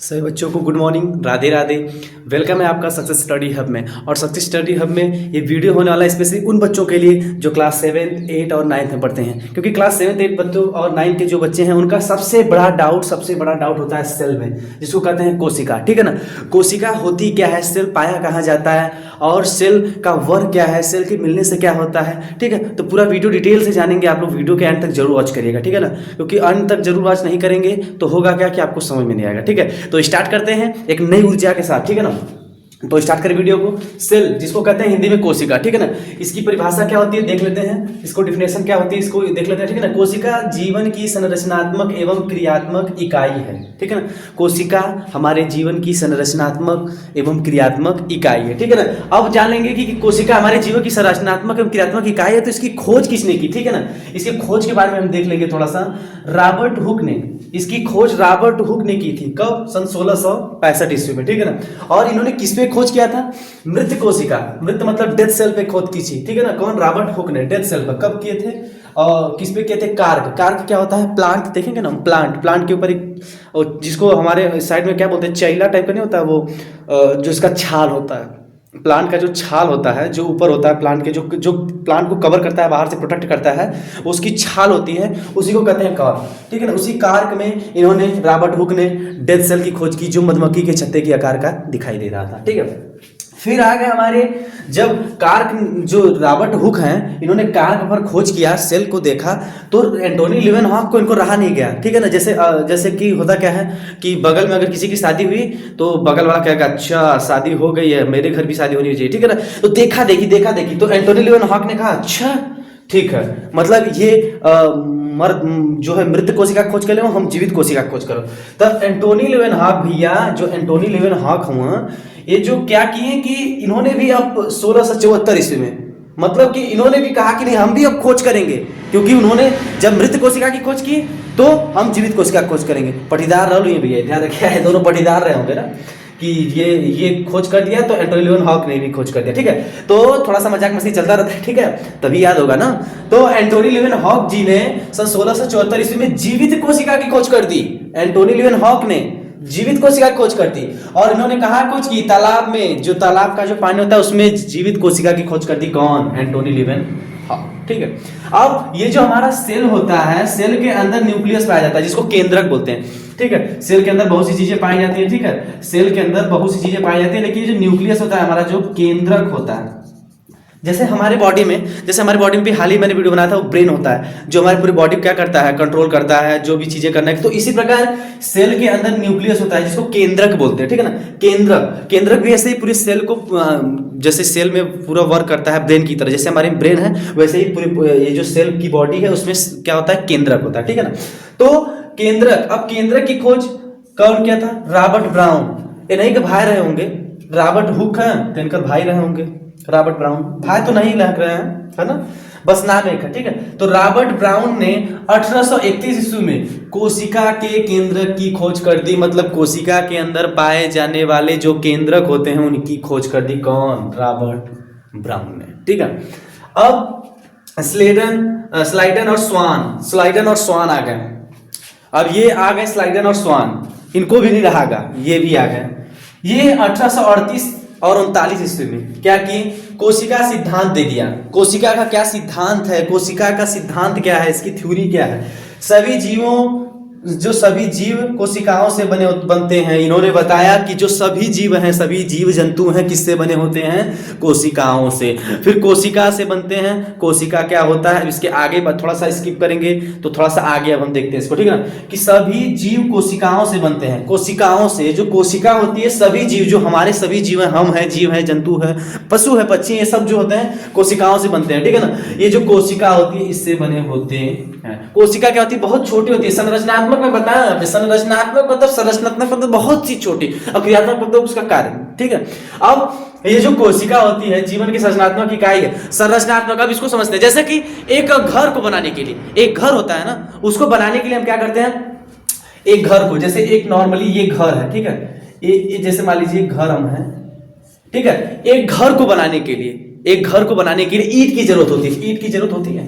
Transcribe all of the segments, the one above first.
सभी बच्चों को good morning, Radhe Radhe. Welcome है आपका सक्सेस स्टडी हब में। और सक्सेस स्टडी हब में ये वीडियो होने वाला है स्पेशली उन बच्चों के लिए जो क्लास 7, 8 और 9 में पढ़ते हैं, क्योंकि क्लास 7, 8 बच्चों और 9 के जो बच्चे हैं उनका सबसे बड़ा डाउट होता है सेल में, जिसको कहते हैं कोशिका। ठीक है ना। कोशिका होती क्या है, सेल पाया कहाँ जाता है, और सेल का वर्क क्या है, सेल के मिलने से क्या होता है। ठीक है, तो पूरा वीडियो डिटेल से जानेंगे आप लोग। वीडियो के एंड तक जरूर वॉच करिएगा, ठीक है ना, क्योंकि अंत तक जरूर वॉच नहीं करेंगे तो होगा क्या कि आपको समझ में नहीं आएगा। ठीक है, तो स्टार्ट करते हैं एक नई ऊर्जा के साथ। ठीक है ना, तो स्टार्ट करें वीडियो को। सेल, जिसको कहते हैं हिंदी में कोशिका, ठीक है ना, इसकी परिभाषा क्या होती है देख लेते हैं, इसको डिफिनेशन क्या होती है इसको देख लेते हैं। ठीक है ना, कोशिका जीवन की संरचनात्मक एवं क्रियात्मक इकाई है। ठीक है ना, कोशिका हमारे जीवन की संरचनात्मक एवं क्रियात्मक इकाई है। ठीक है ना, अब जान लेंगे कि कोशिका हमारे जीवन की संरचनात्मक एवं क्रियात्मक इकाई है, तो इसकी खोज किसने की। ठीक है ना, इसकी खोज के बारे में हम देख लेंगे थोड़ा सा। रॉबर्ट हुक ने इसकी खोज रॉबर्ट हुक ने की थी। कब? सन 1665 ईस्वी में। ठीक है ना, और इन्होंने किस पे खोज किया था? मृत कोशिका, मृत मतलब डेथ सेल पे खोज की थी। ठीक है ना, कौन? रॉबर्ट हुक ने डेथ सेल पर कब किए थे और किस पे किए थे? कार्क। कार्क क्या होता है? प्लांट, देखेंगे ना, प्लांट के ऊपर एक, जिसको हमारे साइड में क्या बोलते हैं, चैला टाइप का नहीं होता वो, जो इसका छाल होता है, प्लांट का जो छाल होता है, जो ऊपर होता है प्लांट के, जो प्लांट को कवर करता है, बाहर से प्रोटेक्ट करता है, उसकी छाल होती है, उसी को कहते हैं कार्क। ठीक है ना, उसी कार्क में इन्होंने, रॉबर्ट हुक ने डेथ सेल की खोज की, जो मधुमक्खी के छत्ते के आकार का दिखाई दे रहा था। ठीक है, फिर आ गए हमारे, जब कार्क, जो रॉबर्ट हुक हैं, इन्होंने कार्क पर खोज किया, सेल को देखा, तो एंटोनी लीवेनहॉक को इनको रहा नहीं गया। ठीक है ना, जैसे कि होता क्या है कि बगल में अगर किसी की शादी हुई तो बगल वाला कहेगा अच्छा शादी हो गई है, मेरे घर भी शादी होनी चाहिए। ठीक है ना, तो देखा देखी तो एंटोनी लीवेनहॉक ने कहा अच्छा ठीक है, मतलब ये जो है मृत कोशिका खोज कर ले, हम जीवित कोशिका खोज करो। तब एंटोनी लीवेनहॉक भैया, जो एंटोनी लीवेनहॉक हुआ, ये जो क्या किए कि इन्होंने भी अब 1674 ईस्वी में, मतलब कि इन्होंने भी कहा कि नहीं हम भी अब खोज करेंगे, क्योंकि उन्होंने जब मृत कोशिका की खोज की तो हम जीवित कोशिका की खोज करेंगे। पटीदार रह लिए भैया, ध्यान रखिए है, दोनों पटीदार रहे होंगे ना, कि ये खोज कर दिया तो एंटोनी लीवेनहॉक ने भी खोज कर दिया। ठीक है, तो थोड़ा सा मजाक मस्ती चलता रहता है, ठीक है, तभी याद होगा ना। तो एंटोनी लीवेनहॉक जी ने सन 1674 ईस्वी में जीवित कोशिका की खोज कर दी। एंटोनी लीवेनहॉक ने जीवित कोशिका की खोज कर दी, और इन्होंने कहा खोज की तालाब में, जो तालाब का जो पानी होता है उसमें जीवित कोशिका की खोज कर दी। कौन? एंटोनी लीवेनहॉक। ठीक है, अब ये जो हमारा सेल होता है, सेल के अंदर न्यूक्लियस पाया जाता है, जिसको केंद्रक बोलते हैं। ठीक है, सेल के अंदर बहुत सी चीजें पाई जाती है। ठीक है, सेल के अंदर बहुत सी चीजें पाई जाती है, लेकिन जो न्यूक्लियस होता है हमारा, जो केंद्रक होता है, जैसे हमारे बॉडी में भी हाल ही मैंने वीडियो बनाया था, वो ब्रेन होता है, जो हमारी पूरी बॉडी को क्या करता है, कंट्रोल करता है, जो भी चीजें करना है। तो इसी प्रकार सेल के अंदर न्यूक्लियस होता है, जिसको केंद्रक बोलते हैं। ठीक है ना, केंद्रक भी ऐसे ही पूरे सेल को, जैसे सेल में पूरा वर्क करता है ब्रेन की तरह, जैसे हमारे ब्रेन है वैसे ही पूरी ये जो सेल की बॉडी है उसमें क्या होता है, केंद्रक होता है। ठीक है ना, तो केंद्रक, अब केंद्रक की खोज कौन किया था? Robert brown. ये नहीं के भाई रहे होंगे, रॉबर्ट हुक है तो इनका भाई रहे होंगे रॉबर्ट ब्राउन, भाई तो नहीं लग रहे हैं, है ना, बस नाम एक है। ठीक है, तो रॉबर्ट ब्राउन ने 1831 ईस्वी में कोशिका के केंद्रक की खोज कर दी, मतलब कोशिका के अंदर पाए जाने वाले जो केंद्रक होते हैं उनकी खोज कर दी। कौन? रॉबर्ट ब्राउन ने। ठीक है, अब स्लाइडन और स्वान आ गए। अब ये आ गए स्लाइडन और स्वान, इनको भी नहीं रहागा, ये भी आ गए। ये 1838 और 39 ईस्वी में क्या की? कोशिका सिद्धांत दे दिया। कोशिका का क्या सिद्धांत है, कोशिका का सिद्धांत क्या है, इसकी थ्योरी क्या है? सभी जीव कोशिकाओं से बनते हैं। इन्होंने बताया कि जो सभी जीव हैं, सभी जीव जंतु हैं, किससे बने होते हैं? कोशिकाओं से। फिर कोशिका से बनते हैं, कोशिका क्या होता है, इसके आगे थोड़ा सा स्किप करेंगे तो थोड़ा सा आगे अब हम देखते हैं इसको। ठीक है ना, कि सभी जीव कोशिकाओं से बनते हैं। कोशिकाओं से, जो कोशिका होती है, सभी जीव, जो हमारे सभी जीव हैं, हम हैं, जीव है, जंतु है, पशु है, पक्षी, ये सब जो होते हैं कोशिकाओं से बनते हैं। ठीक है ना, ये जो कोशिका होती है इससे बने होते हैं। कोशिका क्या होती है? बहुत छोटी होती है। संरचनात्मक में बताया आपने, संरचनात्मक मतलब बहुत सी छोटी, और क्रियात्मक मतलब उसका कार्य। ठीक है, अब ये जो कोशिका होती है जीवन की संरचनात्मक इकाई है। संरचनात्मक, अब इसको समझते हैं, जैसे कि एक घर को बनाने के लिए, एक घर होता है ना, उसको बनाने के लिए हम क्या करते हैं? एक घर को, जैसे एक नॉर्मली ये घर है, ठीक है, ये जैसे मान लीजिए घर हम है, ठीक है, एक घर को बनाने के लिए ईंट की जरूरत होती है। ईंट की जरूरत होती है,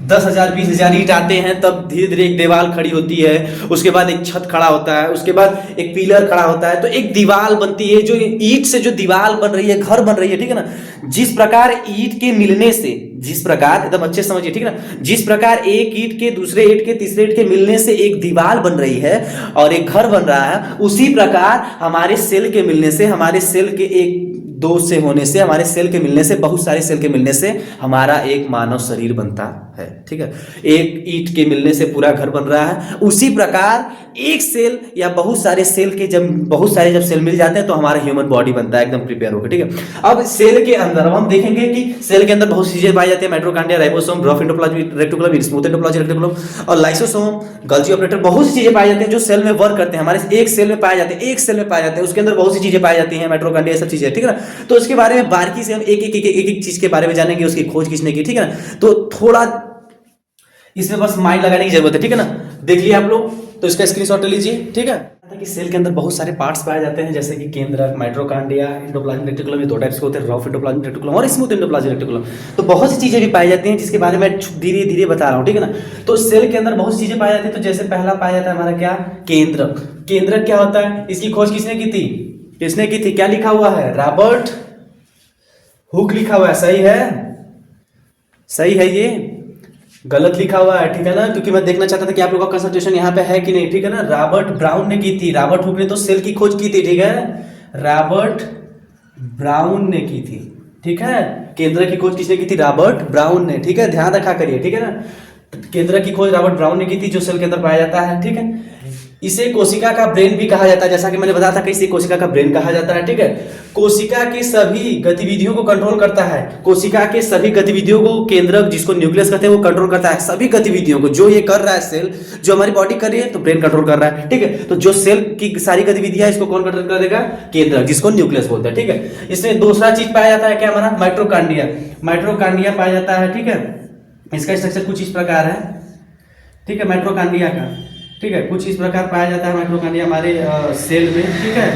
10,000 20,000 ईंट आते हैं, तब धीरे धीरे एक दीवार खड़ी होती है, उसके बाद एक छत खड़ा होता है, उसके बाद एक पिलर खड़ा होता है, तो एक दीवार बनती है। जो ईंट से जो दीवार बन रही है, घर बन रही है, ठीक है ना। जिस प्रकार ईंट के मिलने से, जिस प्रकार, एकदम अच्छे समझिए, ठीक है ना, जिस प्रकार एक ईंट के दूसरे ईंट के तीसरे ईंट के मिलने से एक दीवार बन रही है और एक घर बन रहा है, उसी प्रकार हमारे सेल के मिलने से, हमारे सेल के एक दो से होने से, हमारे सेल के मिलने से, बहुत सारे सेल के मिलने से हमारा एक मानव शरीर बनता है, ठीक है। एक ईंट के मिलने से पूरा घर बन रहा है। उसी प्रकार एक सेल या बहुत सारे सेल के जब सेल मिल जाते हैं तो हमारा ह्यूमन बॉडी बनता है, एकदम प्रिपेयर होकर, ठीक है। अब सेल के अंदर हम देखेंगे कि सेल के अंदर बहुत सी चीजें पाई जाती है। Mitochondria, ribosome, rough endoplasmic reticulum, smooth endoplasmic reticulum और लाइसोसोम, गोल्गी ऑपरेटर, बहुत सी चीजें पाई जाती हैं जो सेल में वर्क करते हैं, हमारे एक सेल में पाए जाते हैं, एक सेल में पाए जाते हैं, उसके अंदर बहुत सी चीजें पाई जाती हैं, माइटोकॉन्ड्रिया, सब चीजें, ठीक है ना। तो उसके बारे में बारीकी से हम एक चीज के बारे में जानेंगे, उसकी खोज किसने की, ठीक है ना। तो थोड़ा इसमें बस माइंड लगाने की जरूरत है, ठीक है ना। देख लिया आप लोग, तो इसका स्क्रीनशॉट ले लीजिए, ठीक है। कि सेल के अंदर बहुत सारे पार्ट्स पाए जाते हैं, जैसे कि केंद्रक, माइटोकॉन्ड्रिया, एंडोप्लाज्मिक रेटिकुलम, ये दो टाइप्स के होते हैं, रफ एंडोप्लाज्मिक रेटिकुलम और स्मूथ एंडोप्लाज्मिक रेटिकुलम। तो बहुत सी चीजें भी पाई जाती हैं जिसके बारे में धीरे धीरे बता रहा हूँ, ठीक है ना। तो सेल के अंदर बहुत सी चीजें पाई जाती है। तो जैसे पहला पाया जाता है हमारा क्या, केंद्रक। केंद्रक क्या होता है, इसकी खोज किसने की थी, किसने की थी, क्या लिखा हुआ है, रॉबर्ट हुक लिखा हुआ है, सही है, सही है, ये गलत लिखा हुआ है, ठीक है ना, क्योंकि मैं देखना चाहता था कि आप लोगों का कंसंट्रेशन यहाँ पे है कि नहीं, ठीक है ना। रॉबर्ट ब्राउन ने की थी, रॉबर्ट हुक ने तो सेल की खोज की थी, ठीक है, रॉबर्ट ब्राउन ने की थी, ठीक है। केंद्र की खोज किसने की थी, रॉबर्ट ब्राउन ने, ठीक है, ध्यान रखा करिए, ठीक है ना। केंद्र की खोज रॉबर्ट ब्राउन ने की थी, जो सेल के अंदर पाया जाता है, ठीक है। इसे कोशिका का ब्रेन भी कहा जाता है, जैसा कि मैंने बताया था कि इसे कोशिका का ब्रेन कहा जाता है, ठीक है। कोशिका की सभी गतिविधियों को कंट्रोल करता है, कोशिका के सभी गतिविधियों को केंद्रक, जिसको न्यूक्लियस कहते हैं, वो कंट्रोल करता है। सभी गतिविधियों को जो ये कर रहा है सेल, जो हमारी बॉडी कर रही है, तो ब्रेन कंट्रोल कर रहा है, ठीक है। तो जो सेल की सारी गतिविधियां, इसको कौन कंट्रोल करेगा, केंद्रक, जिसको न्यूक्लियस बोलते हैं, ठीक है। इसमें दूसरा चीज पाया जाता है क्या, हमारा माइटोकॉन्ड्रिया। माइटोकॉन्ड्रिया पाया जाता है, ठीक है। इसका स्ट्रक्चर कुछ इस प्रकार है, ठीक है, माइटोकॉन्ड्रिया का, ठीक है, कुछ इस प्रकार पाया जाता है माइटोकॉन्ड्रिया हमारे सेल में, ठीक है।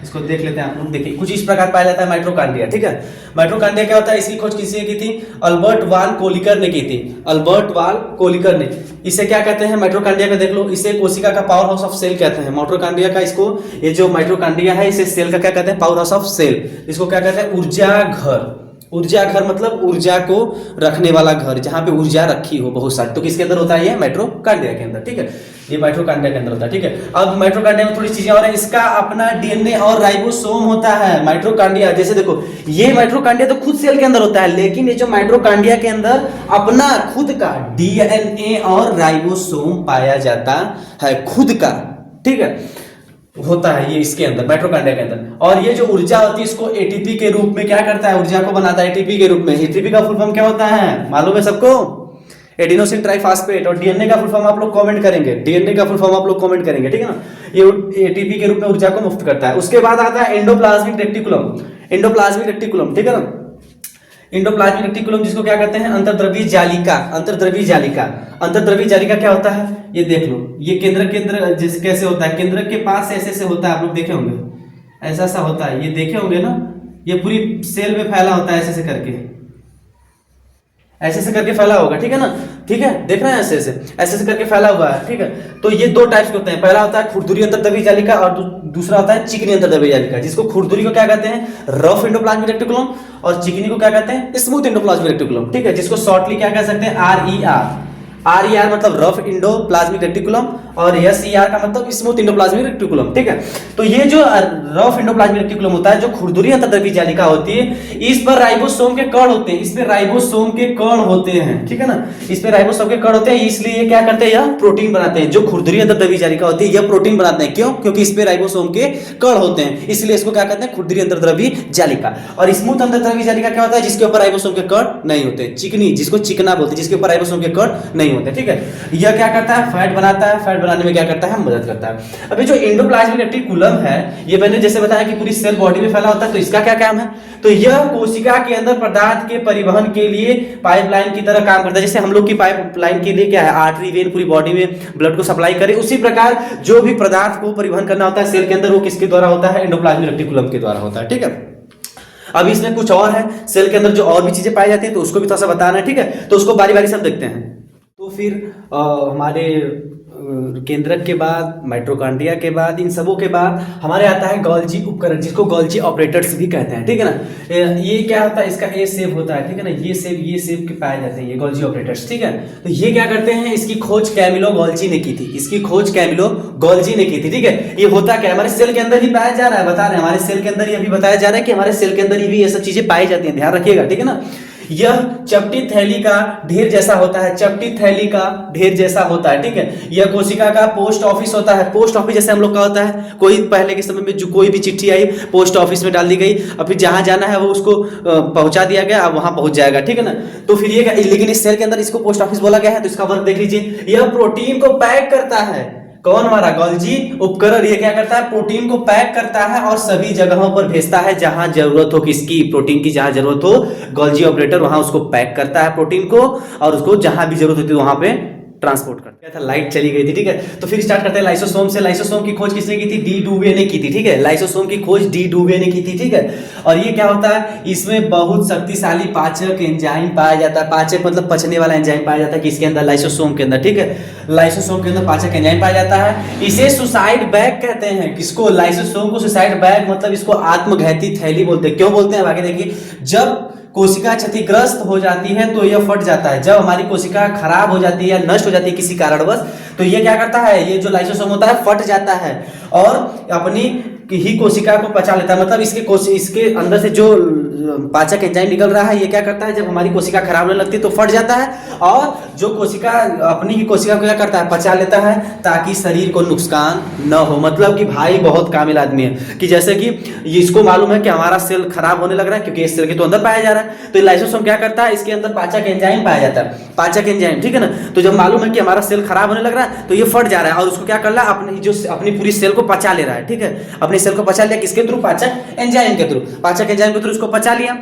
इसको देख लेते हैं आप लोग, देखिए कुछ इस प्रकार पाया जाता है माइटोकॉन्ड्रिया, ठीक है। माइटोकॉन्ड्रिया क्या होता है, इसकी खोज किसने की थी, अल्बर्ट वान कोलिकर ने की थी, अल्बर्ट वान कोलिकर ने। इसे क्या कहते हैं, माइटोकॉन्ड्रिया का देख लो, इसे कोशिका का पावर हाउस ऑफ सेल कहते हैं। माइटोकॉन्ड्रिया का, इसको, ये जो माइटोकॉन्ड्रिया है, इसे सेल का क्या कहते हैं, पावर हाउस ऑफ सेल। इसको क्या कहते हैं, ऊर्जा घर। ऊर्जा घर मतलब ऊर्जा को रखने वाला घर, जहां पे ऊर्जा रखी हो बहुत सारी। तो किसके अंदर होता है, ये माइटोकॉन्ड्रिया के अंदर, ठीक है, ये माइटोकॉन्ड्रिया के अंदर होता है, ठीक है। अब माइटोकॉन्ड्रिया में थोड़ी चीजें और है, इसका अपना डीएनए और राइबोसोम होता है। माइटोकॉन्ड्रिया, जैसे देखो, ये माइटोकॉन्ड्रिया तो खुद सेल के अंदर होता है, लेकिन ये जो माइटोकॉन्ड्रिया के अंदर अपना खुद का डीएनए और राइबोसोम पाया जाता है, खुद का, ठीक है, होता है ये इसके अंदर, माइटोकॉन्ड्रिया के अंदर। और ये जो ऊर्जा होती है, इसको एटीपी के रूप में क्या करता है, ऊर्जा को बनाता है एटीपी के रूप में। एटीपी का फुल फॉर्म क्या होता है, मालूम है सबको, एडिनोसिन ट्राइफॉस्फेट। और डीएनए का फुल फॉर्म आप लोग कमेंट करेंगे, डीएनए का फुल फॉर्म आप लोग कमेंट करेंगे, ठीक है ना। ये एटीपी के रूप में ऊर्जा को मुक्त करता है। उसके बाद आता है एंडोप्लाज्मिक रेटिकुलम। एंडोप्लाज्मिक रेटिकुलम, ठीक है ना, एंडोप्लाज्मिक रेटिकुलम, जिसको क्या कहते हैं, अंतर्द्रव्यी जालिका। अंतर्द्रव्यी जालिका, अंतर्द्रव्यी जालिका क्या होता है, ये देख लो, ये केंद्र जैसे कैसे होता है, केंद्र के पास ऐसे ऐसे होता है, आप लोग देखे होंगे, ऐसा सा होता है, ये देखे होंगे ना, ये पूरी सेल में फैला होता है, ऐसे ऐसे करके, ऐसे ऐसे करके फैला होगा, ठीक है ना, ठीक है, देख रहे हैं, ऐसे ऐसे ऐसे ऐसे करके फैला हुआ है, ठीक है। तो ये दो टाइप्स के होते हैं, पहला होता है खुरदुरी अंतर्द्रव्यी जालिका और दूसरा होता है चिकनी अंतर्द्रव्यी जालिका। जिसको खुरदुरी को क्या कहते हैं, रफ एंडोप्लाज्मिक रेटिकुलम, और चिकनी को क्या कहते हैं, स्मूथ एंडोप्लाज्मिक रेटिकुलम, ठीक है। जिसको शॉर्टली क्या कह सकते हैं, RER। RER मतलब रफ एंडोप्लाज्मिक रेटिकुलम और SER का मतलब स्मूथ एंडोप्लाज्मिक रेटिकुलम, ठीक है। तो ये जो रफ एंडोप्लाज्मिक रेटिकुलम होता है, जो खुरदुरी अंतर्द्रव्यी जालिका होती है, इस पर राइबोसोम के कण होते हैं, इस पे राइबोसोम के कण होते हैं, ठीक है ना, इस पे राइबोसोम के कण होते हैं, इसलिए ये क्या करते हैं, यह प्रोटीन बनाते हैं। जो खुरदुरी अंतर्द्रव्यी जालिका होती है, यह प्रोटीन बनाते हैं, क्यों, क्योंकि इस पे राइबोसोम के कण होते हैं, इसलिए इसको क्या कहते हैं, खुरदुरी अंतर्द्रव्यी जालिका। और स्मूथ अंतर्द्रव्यी जालिका क्या होता है, जिसके ऊपर राइबोसोम के कण नहीं होते। चिकनी, जिसको चिकना बोलते हैं, जिसके ऊपर राइबोसोम के कण नहीं होते, ठीक है। यह क्या करता है, फैट बनाता है, फैट बनाने में क्या करता है, मदद करता है। अभी जो एंडोप्लाज्मिक रेटिकुलम है, ये मैंने जैसे बताया कि पूरी सेल बॉडी में फैला होता है, तो इसका क्या काम है, तो यह कोशिका के अंदर पदार्थ के परिवहन के लिए पाइपलाइन की तरह काम करता है। जैसे हम लोग की पाइपलाइन के लिए क्या है, आर्टरी वेन पूरी बॉडी में ब्लड को सप्लाई करे, उसी प्रकार जो भी पदार्थ को परिवहन करना होता है सेल के अंदर, वो किसके द्वारा होता है, एंडोप्लाज्मिक रेटिकुलम के द्वारा होता है, ठीक है। अब इसमें कुछ और है, सेल के अंदर जो और भी चीजें पाई जाती है, तो उसको भी थोड़ा सा बताना है, ठीक है। तो उसको बारी बारी से हम देखते हैं। तो फिर हमारे केंद्रक के बाद, माइटोकॉन्ड्रिया के बाद, इन सबों के बाद हमारे आता है गोल्जी उपकरण, जिसको गोल्जी ऑपरेटर्स भी कहते हैं, ठीक है ना। ये क्या होता है, इसका ए शेप होता है, ठीक है ना, ये शेप के पाए जाते हैं ये गोल्जी ऑपरेटर्स, ठीक है। तो ये क्या करते हैं, इसकी खोज कैमिलो गोल्जी ने की थी, इसकी खोज कैमिलो गोल्जी ने की थी, ठीक है। ये होता क्या है, हमारे सेल के अंदर ही पाया जा रहा है, बता रहे हैं हमारे सेल के अंदर ही अभी बताया जा रहा है कि हमारे सेल के अंदर ही भी ये सब चीजें पाई जाती हैं, ध्यान रखिएगा, ठीक है ना। यह चपटी थैली का ढेर जैसा होता है, चपटी थैली का ढेर जैसा होता है, ठीक है। यह कोशिका का पोस्ट ऑफिस होता है, पोस्ट ऑफिस जैसे हम लोग का होता है, कोई पहले के समय में जो कोई भी चिट्ठी आई पोस्ट ऑफिस में डाल दी गई, और फिर जहां जाना है वो उसको पहुंचा दिया गया, अब वहां पहुंच जाएगा, ठीक है ना। तो फिर ये लेकिन इस सेल के अंदर इसको पोस्ट ऑफिस बोला गया है, तो इसका वर्क देख लीजिए, यह प्रोटीन को पैक करता है। कौन, हमारा गोल्जी उपकरण, ये क्या करता है, प्रोटीन को पैक करता है और सभी जगहों पर भेजता है जहां जरूरत हो, किसकी, प्रोटीन की जहां जरूरत हो, गोल्जी ऑपरेटर वहां उसको पैक करता है प्रोटीन को, और उसको जहां भी जरूरत होती है वहां पे ट्रांसपोर्ट करता था। लाइट चली गई थी, ठीक है। तो फिर स्टार्ट करते हैं लाइसोसोम से। लाइसोसोम की खोज किसने की थी, डी डुवे ने की थी, ठीक है। लाइसोसोम की खोज डी डुवे ने की थी, ठीक है। और ये क्या होता है, इसमें बहुत शक्तिशाली पाचक एंजाइम पाया जाता है, पाचक मतलब पचने वाला एंजाइम पाया जाता है किसके अंदर, लाइसोसोम के अंदर, ठीक है। लाइसोसोम के अंदर पाचक एंजाइम पाया जाता है। इसे सुसाइड बैग कहते हैं, किसको, लाइसोसोम को सुसाइड बैग, मतलब इसको आत्मघाती थैली बोलते हैं। क्यों बोलते हैं, आगे देखिए, जब कोशिका क्षतिग्रस्त हो जाती है तो यह फट जाता है, जब हमारी कोशिका खराब हो जाती है या नष्ट हो जाती है किसी कारणवश, तो ये क्या करता है, ये जो लाइसोसोम होता है फट जाता है और अपनी ही कोशिका को पचा लेता है, मतलब इसके अंदर से जो पाचक एंजाइम निकल रहा है, ये क्या करता है, जब हमारी कोशिका खराब होने लगती है तो फट जाता है, और जो कोशिका अपनी ही कोशिका को क्या करता है, पचा लेता है, ताकि शरीर को नुकसान न हो। मतलब कि भाई बहुत कामिल आदमी है, कि जैसे कि इसको मालूम है कि हमारा सेल खराब होने लग रहा है, क्योंकि इस सेल के तो अंदर पाया जा रहा है, तो लाइसोसोम क्या करता है, इसके अंदर पाचक एंजाइम पाया जाता है, पाचक एंजाइम, ठीक है ना। तो जब मालूम है कि हमारा सेल खराब होने लग रहा है तो ये फट जा रहा है, और उसको क्या कर रहा है, अपनी पूरी सेल को पचा ले रहा है, ठीक है। अपनी सेल को पचा लिया किसके थ्रू, पाचक एंजाइम के थ्रू, पाचक एंजाइम के थ्रू उसको पचा लिया।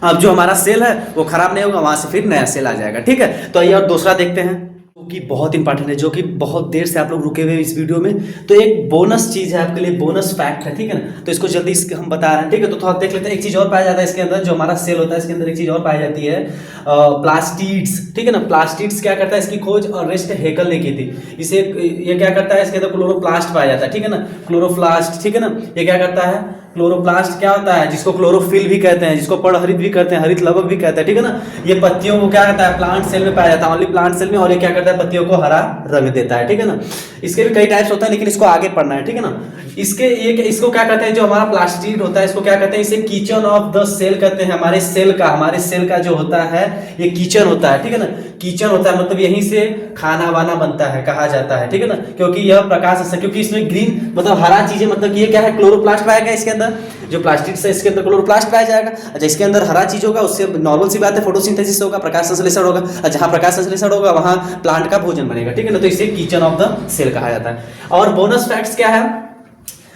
अब जो हमारा सेल है वो खराब नहीं होगा, वहां से फिर नया सेल आ जाएगा, ठीक है। तो आइए और दूसरा देखते हैं, कि बहुत इंपॉर्टेंट है, जो कि बहुत देर से आप लोग रुके हुए इस वीडियो में, तो एक बोनस चीज है आपके लिए, बोनस फैक्ट है, ठीक है ना। तो इसको जल्दी हम बता रहे हैं, ठीक है। तो थोड़ा देख लेते हैं, एक चीज और पाया जाता है इसके अंदर, जो हमारा सेल होता है इसके अंदर एक चीज और पाई जाती है, प्लास्टिड्स, ठीक है ना। प्लास्टिड्स क्या करता है, इसकी खोज अर्नेस्ट हैकेल ने की थी। इसे ये क्या करता है, इसके अंदर क्लोरोप्लास्ट पाया जाता है, ठीक है ना, क्लोरोप्लास्ट, ठीक है ना। ये क्या करता है, क्लोरोप्लास्ट क्या होता है, जिसको क्लोरोफिल भी कहते हैं, जिसको पर्णहरित भी कहते हैं, हरित लवक भी कहते हैं, ठीक है ना। ये पत्तियों को क्या करता है, प्लांट सेल में पाया जाता है, ओनली प्लांट सेल में, और ये क्या करता है, पत्तियों को हरा रंग देता है, ठीक है ना। इसके भी कई टाइप्स होता है, लेकिन इसको आगे पढ़ना है, ठीक है ना। इसको क्या कहते हैं, जो हमारा प्लास्टिड होता है इसको क्या कहते हैं, इसे किचन ऑफ द सेल कहते हैं। हमारे सेल का जो होता है ये किचन होता है, ठीक है ना। किचन होता है मतलब यहीं से खाना वाना बनता है, कहा जाता है, ठीक है ना। क्योंकि यह प्रकाश से, क्योंकि इसमें ग्रीन मतलब हरा चीजें, मतलब ये क्या है, क्लोरोप्लास्ट पाया गया इसके अंदर, जो प्लास्टिक से इसके अंदर क्लोरोप्लास्ट पाया जाएगा। अच्छा, इसके अंदर हरा चीज होगा, उससे नॉर्मल सी बात है, फोटोसिंथेसिस होगा, प्रकाश संश्लेषण होगा, और जहां प्रकाश संश्लेषण होगा वहां प्लांट का भोजन बनेगा, ठीक है ना। तो इसे किचन ऑफ द सेल कहा जाता है। और बोनस फैक्ट्स क्या है,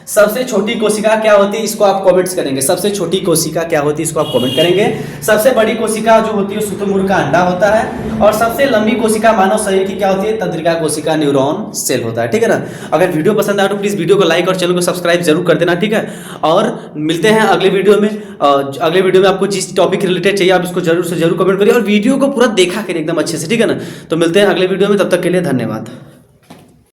सबसे छोटी कोशिका क्या होती है, इसको आप कमेंट्स करेंगे, सबसे छोटी कोशिका क्या होती है, इसको आप कमेंट करेंगे। सबसे बड़ी कोशिका जो होती है शुतुरमुर्ग का अंडा होता है, और सबसे लंबी कोशिका मानव शरीर की क्या होती है, तंत्रिका कोशिका, न्यूरॉन सेल होता है, ठीक है ना। अगर वीडियो पसंद आए तो प्लीज वीडियो को लाइक और चैनल को सब्सक्राइब जरूर कर देना, ठीक है। और मिलते हैं अगले वीडियो में। अगले वीडियो में आपको जिस टॉपिक रिलेटेड चाहिए आप इसको जरूर से जरूर कमेंट करिए, और वीडियो को पूरा देखा करिए एकदम अच्छे से, ठीक है ना। तो मिलते हैं अगले वीडियो में, तब तक के लिए धन्यवाद।